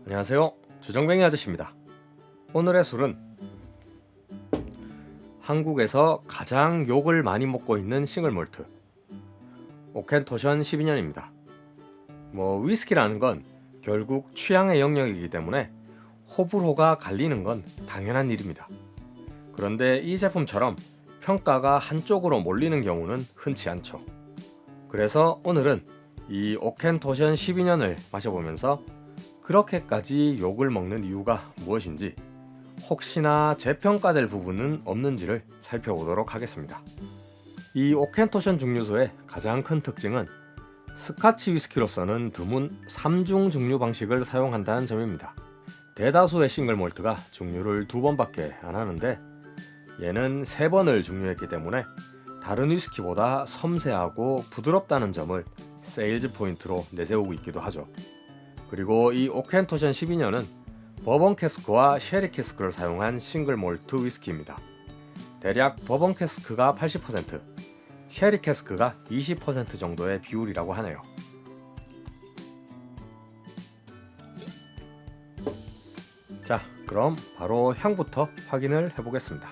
안녕하세요. 주정뱅이 아저씨입니다. 오늘의 술은 한국에서 가장 욕을 많이 먹고 있는 싱글몰트 오켄토션 12년입니다. 위스키라는 건 결국 취향의 영역이기 때문에 호불호가 갈리는 건 당연한 일입니다. 그런데 이 제품처럼 평가가 한쪽으로 몰리는 경우는 흔치 않죠. 그래서 오늘은 이 오켄토션 12년을 마셔보면서 그렇게까지 욕을 먹는 이유가 무엇인지, 혹시나 재평가될 부분은 없는지를 살펴보도록 하겠습니다. 이 오켄토션 증류소의 가장 큰 특징은 스카치 위스키로서는 드문 3중 증류 방식을 사용한다는 점입니다. 대다수의 싱글몰트가 증류를 2번밖에 안 하는데 얘는 3번을 증류했기 때문에 다른 위스키보다 섬세하고 부드럽다는 점을 세일즈 포인트로 내세우고 있기도 하죠. 그리고 이 오켄토션 12년은 버번 캐스크와 쉐리 캐스크를 사용한 싱글 몰트 위스키입니다. 대략 버번 캐스크가 80%, 쉐리 캐스크가 20% 정도의 비율이라고 하네요. 자, 그럼 바로 향부터 확인을 해보겠습니다.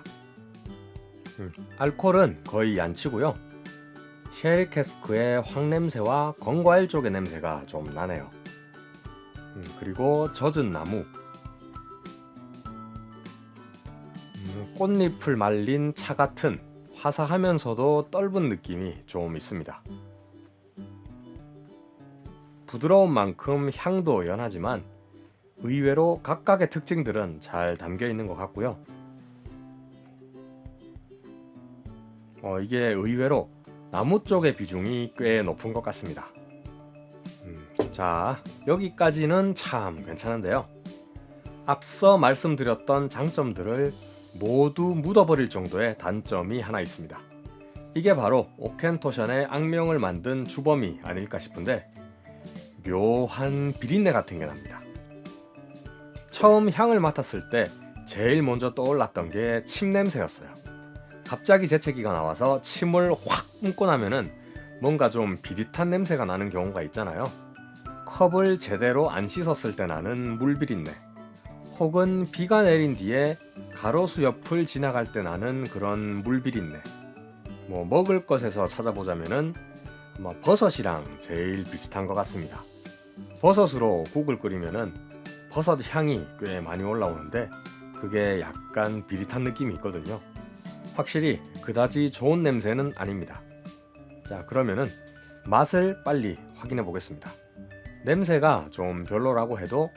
알코올은 거의 얀치고요. 쉐리 캐스크의 황냄새와 건과일 쪽의 냄새가 좀 나네요. 그리고 젖은 나무, 꽃잎을 말린 차 같은 화사하면서도 떫은 느낌이 좀 있습니다. 부드러운 만큼 향도 연하지만 의외로 각각의 특징들은 잘 담겨 있는 것 같고요. 이게 의외로 나무 쪽의 비중이 꽤 높은 것 같습니다. 자, 여기까지는 참 괜찮은데요. 앞서 말씀드렸던 장점들을 모두 묻어버릴 정도의 단점이 하나 있습니다. 이게 바로 오켄토션의 악명을 만든 주범이 아닐까 싶은데, 묘한 비린내 같은 게 납니다. 처음 향을 맡았을 때 제일 먼저 떠올랐던 게 침 냄새였어요. 갑자기 재채기가 나와서 침을 확 뿜고 나면은 뭔가 좀 비릿한 냄새가 나는 경우가 있잖아요. 컵을 제대로 안 씻었을 때 나는 물비린내, 혹은 비가 내린 뒤에 가로수 옆을 지나갈 때 나는 그런 물비린내. 먹을 것에서 찾아보자면은 아마 버섯이랑 제일 비슷한 것 같습니다. 버섯으로 국을 끓이면은 버섯 향이 꽤 많이 올라오는데 그게 약간 비릿한 느낌이 있거든요. 확실히 그다지 좋은 냄새는 아닙니다. 자, 그러면은 맛을 빨리 확인해 보겠습니다. 냄새가 좀 별로라고 해도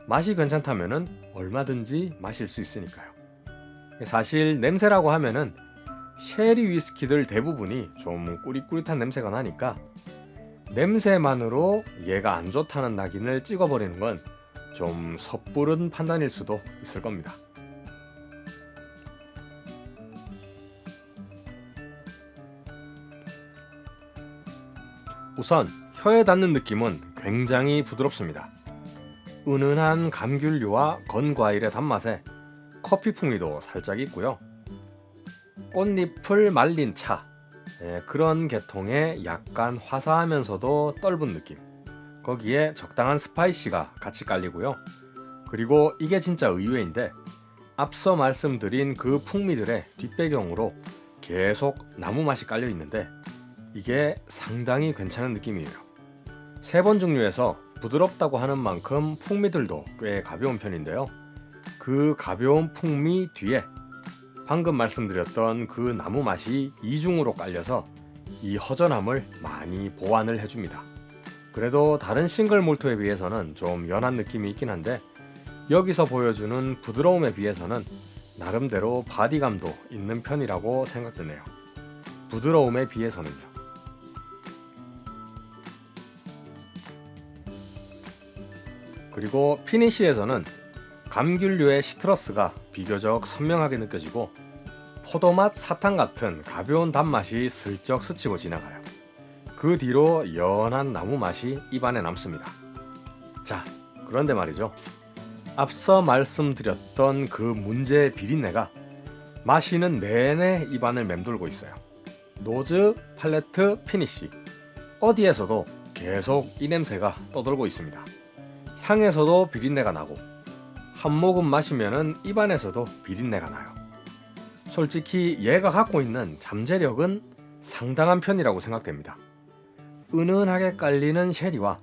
맛이 괜찮다면은 얼마든지 마실 수 있으니까요. 사실 냄새라고 하면은 쉐리 위스키들 대부분이 좀 꾸릿꾸릿한 냄새가 나니까 냄새만으로 얘가 안 좋다는 낙인을 찍어버리는 건 좀 섣부른 판단일 수도 있을 겁니다. 우선 혀에 닿는 느낌은 굉장히 부드럽습니다. 은은한 감귤류와 건과일의 단맛에 커피 풍미도 살짝 있고요. 꽃잎을 말린 차, 그런 계통의 약간 화사하면서도 떫은 느낌, 거기에 적당한 스파이시가 같이 깔리고요. 그리고 이게 진짜 의외인데 앞서 말씀드린 그 풍미들의 뒷배경으로 계속 나무 맛이 깔려 있는데 이게 상당히 괜찮은 느낌이에요. 3번 증류에서 부드럽다고 하는 만큼 풍미들도 꽤 가벼운 편인데요. 그 가벼운 풍미 뒤에 방금 말씀드렸던 그 나무 맛이 이중으로 깔려서 이 허전함을 많이 보완을 해줍니다. 그래도 다른 싱글 몰트에 비해서는 좀 연한 느낌이 있긴 한데 여기서 보여주는 부드러움에 비해서는 나름대로 바디감도 있는 편이라고 생각되네요. 부드러움에 비해서는요. 그리고 피니시에서는 감귤류의 시트러스가 비교적 선명하게 느껴지고 포도맛 사탕 같은 가벼운 단맛이 슬쩍 스치고 지나가요. 그 뒤로 연한 나무 맛이 입안에 남습니다. 자, 그런데 말이죠. 앞서 말씀드렸던 그 문제의 비린내가 마시는 내내 입안을 맴돌고 있어요. 노즈, 팔레트, 피니시 어디에서도 계속 이 냄새가 떠돌고 있습니다. 향에서도 비린내가 나고 한 모금 마시면은 입안에서도 비린내가 나요. 솔직히 얘가 갖고 있는 잠재력은 상당한 편이라고 생각됩니다. 은은하게 깔리는 쉐리와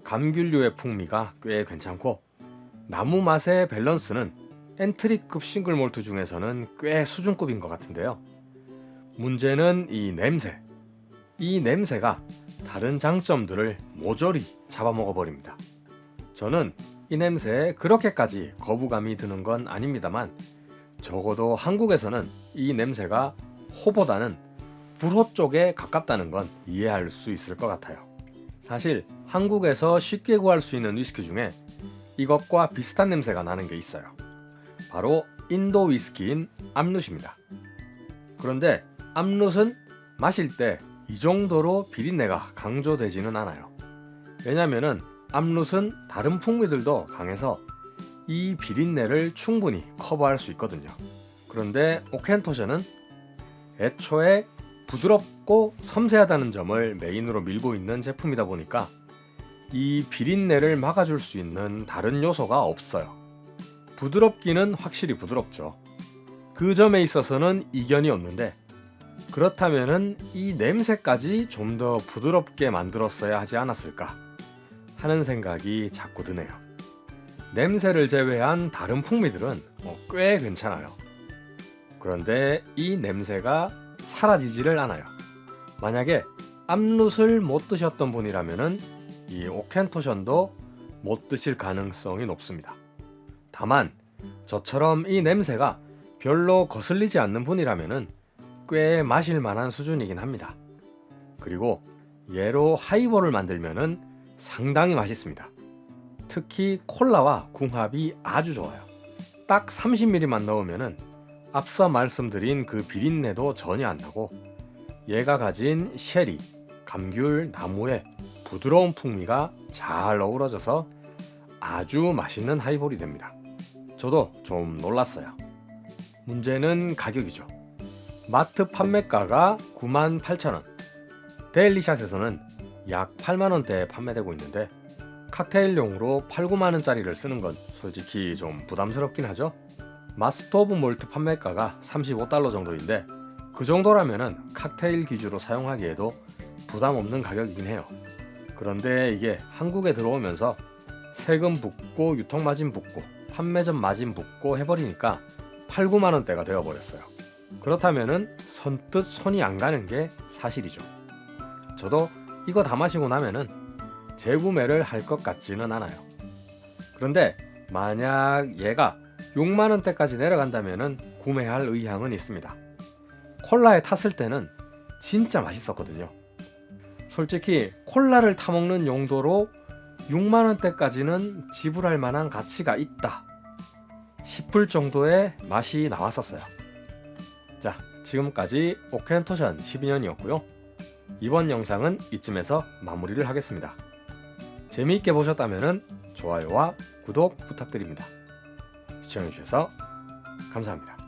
감귤류의 풍미가 꽤 괜찮고 나무 맛의 밸런스는 엔트리급 싱글몰트 중에서는 꽤 수준급인 것 같은데요. 문제는 이 냄새. 이 냄새가 다른 장점들을 모조리 잡아먹어버립니다. 저는 이 냄새에 그렇게까지 거부감이 드는 건 아닙니다만 적어도 한국에서는 이 냄새가 호보다는 불호 쪽에 가깝다는 건 이해할 수 있을 것 같아요. 사실 한국에서 쉽게 구할 수 있는 위스키 중에 이것과 비슷한 냄새가 나는 게 있어요. 바로 인도 위스키인 암룻입니다. 그런데 암룻은 마실 때 이 정도로 비린내가 강조되지는 않아요. 왜냐면은 암룻은 다른 풍미들도 강해서 이 비린내를 충분히 커버할 수 있거든요. 그런데 오켄토션은 애초에 부드럽고 섬세하다는 점을 메인으로 밀고 있는 제품이다 보니까 이 비린내를 막아줄 수 있는 다른 요소가 없어요. 부드럽기는 확실히 부드럽죠. 그 점에 있어서는 이견이 없는데 그렇다면은 이 냄새까지 좀 더 부드럽게 만들었어야 하지 않았을까 하는 생각이 자꾸 드네요. 냄새를 제외한 다른 풍미들은 꽤 괜찮아요. 그런데 이 냄새가 사라지지를 않아요. 만약에 암룻을 못 드셨던 분이라면은 이 오켄토션도 못 드실 가능성이 높습니다. 다만 저처럼 이 냄새가 별로 거슬리지 않는 분이라면은 꽤 마실 만한 수준이긴 합니다. 그리고 얘로 하이볼을 만들면은 상당히 맛있습니다. 특히 콜라와 궁합이 아주 좋아요. 딱 30ml만 넣으면은 앞서 말씀드린 그 비린내도 전혀 안 나고 얘가 가진 쉐리, 감귤, 나무의 부드러운 풍미가 잘 어우러져서 아주 맛있는 하이볼이 됩니다. 저도 좀 놀랐어요. 문제는 가격이죠. 마트 판매가가 98,000원, 데일리샷에서는 약 8만원대에 판매되고 있는데 칵테일용으로 8, 9만원짜리를 쓰는 건 솔직히 좀 부담스럽긴 하죠. 마스터 오브 몰트 판매가가 35달러 정도인데 그 정도라면은 칵테일 기주로 사용하기에도 부담 없는 가격이긴 해요. 그런데 이게 한국에 들어오면서 세금 붙고 유통마진 붙고 판매점 마진 붙고 해버리니까 8, 9만원대가 되어버렸어요. 그렇다면은 선뜻 손이 안 가는 게 사실이죠. 저도 이거 다 마시고 나면은 재구매를 할 것 같지는 않아요. 그런데 만약 얘가 6만원대까지 내려간다면은 구매할 의향은 있습니다. 콜라에 탔을 때는 진짜 맛있었거든요. 솔직히 콜라를 타먹는 용도로 6만원대까지는 지불할 만한 가치가 있다 싶을 정도의 맛이 나왔었어요. 자, 지금까지 오켄토션 12년이었고요. 이번 영상은 이쯤에서 마무리를 하겠습니다. 재미있게 보셨다면 좋아요와 구독 부탁드립니다. 시청해주셔서 감사합니다.